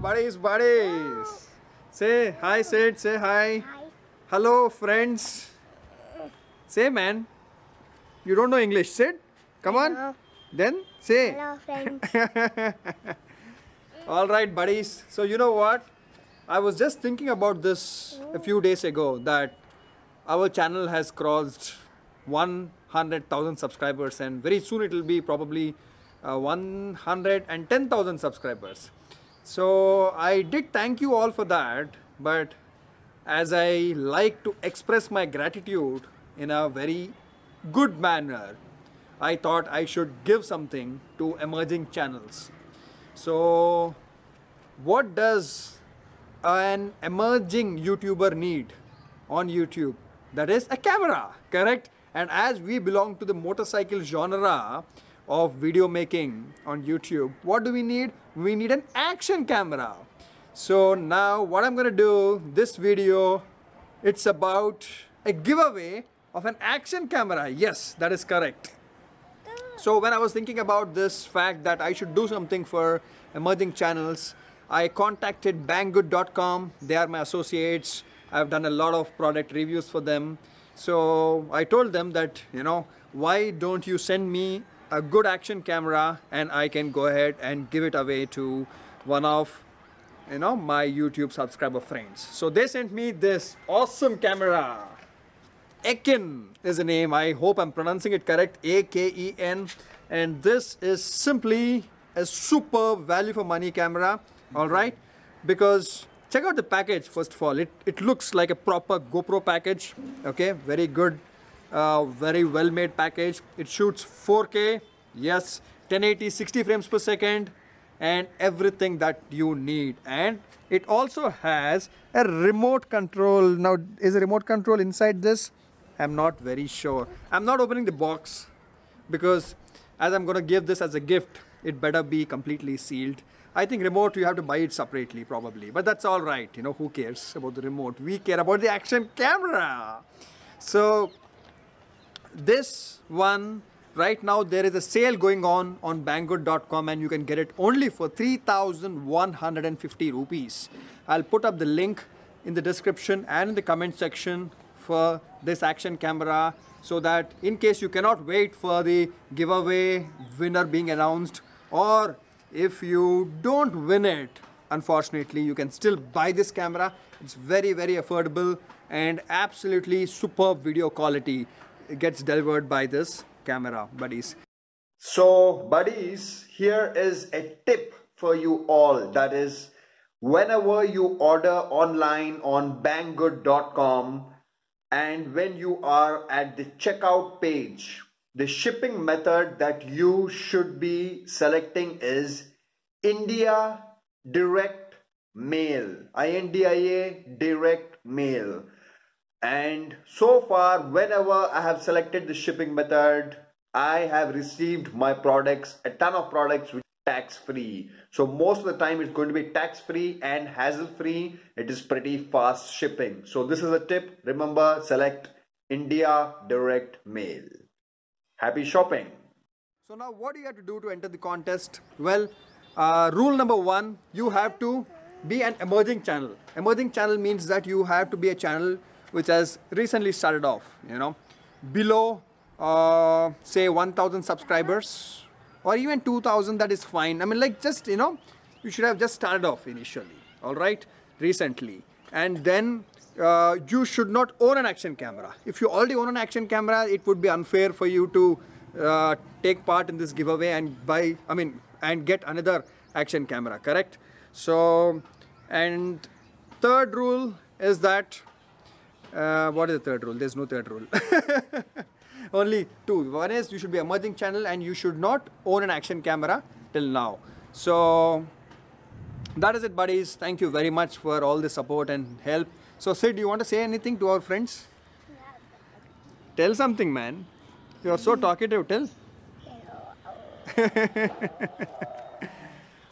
buddies. Say hi, Sid. Say hi. Hi. Hello, friends. Say, man. You don't know English, Sid? Come on. Hello. Then say. Hello, friends. All right, buddies. So you know what? I was just thinking about this a few days ago that our channel has crossed 100,000 subscribers, and very soon it will be probably 110,000 subscribers. So I did thank you all for that, but as I like to express my gratitude in a very good manner, I thought I should give something to emerging channels. So what does an emerging YouTuber need on YouTube? That is a camera, correct? And as we belong to the motorcycle genre of video making on YouTube, what do we need? We need an action camera. So now what I'm gonna do, this video, it's about a giveaway of an action camera. Yes, that is correct. So when I was thinking about this fact that I should do something for emerging channels, I contacted banggood.com. They are my associates. I've done a lot of product reviews for them. So I told them that, you know, why don't you send me a good action camera and I can go ahead and give it away to one of, you know, my YouTube subscriber friends. So they sent me this awesome camera. EKEN is the name. I hope I'm pronouncing it correct. EKEN. And this is simply a super value for money camera. All right, because check out the package. First of all, it looks like a proper GoPro package. Okay, very good, very well made package. It shoots 4K, yes, 1080 60 frames per second, and everything that you need. And it also has a remote control. Now, is a remote control inside this? I'm not very sure. I'm not opening the box because as I'm gonna give this as a gift, it better be completely sealed. I think remote you have to buy it separately probably, but that's all right. You know, who cares about the remote? We care about the action camera. So this one, right now there is a sale going on banggood.com and you can get it only for 3,150 rupees. I'll put up the link in the description and in the comment section for this action camera, so that in case you cannot wait for the giveaway winner being announced, or if you don't win it, unfortunately, you can still buy this camera. It's very, very affordable and absolutely superb video quality. It gets delivered by this camera, buddies. So, buddies, here is a tip for you all. That is, whenever you order online on banggood.com and when you are at the checkout page, the shipping method that you should be selecting is India Direct Mail. INDIA Direct Mail. And so far, whenever I have selected the shipping method, I have received my products, a ton of products, which are tax-free. So most of the time it's going to be tax-free and hassle-free. It is pretty fast shipping. So this is a tip. Remember, select India Direct Mail. Happy shopping. So now what do you have to do to enter the contest? Well, rule number one, you have to be an emerging channel. Emerging channel means that you have to be a channel which has recently started off, you know, below say 1,000 subscribers or even 2,000, that is fine. I mean, like, just, you know, you should have just started off initially, all right, recently. And then you should not own an action camera. If you already own an action camera, it would be unfair for you to take part in this giveaway and buy, and get another action camera, correct? So, and third rule is that, what is the third rule? There's no third rule. Only two. One is you should be an emerging channel and you should not own an action camera till now. So that is it, buddies. Thank you very much for all the support and help. So Sid, do you want to say anything to our friends? Tell something, man. You are so talkative. Tell.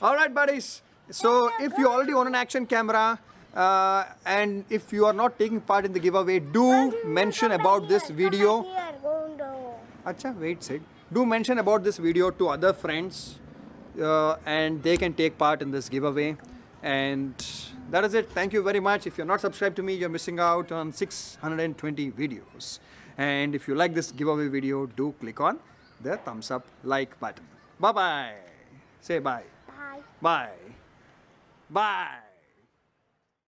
Alright, buddies. So if you already own an action camera and if you are not taking part in the giveaway, do mention about this video. Acha, wait, Sid. Do mention about this video to other friends and they can take part in this giveaway. And that is it. Thank you very much. If you're not subscribed to me, you're missing out on 620 videos. And if you like this giveaway video, do click on the thumbs up like button. Bye bye. Say bye. Bye. Bye. Bye.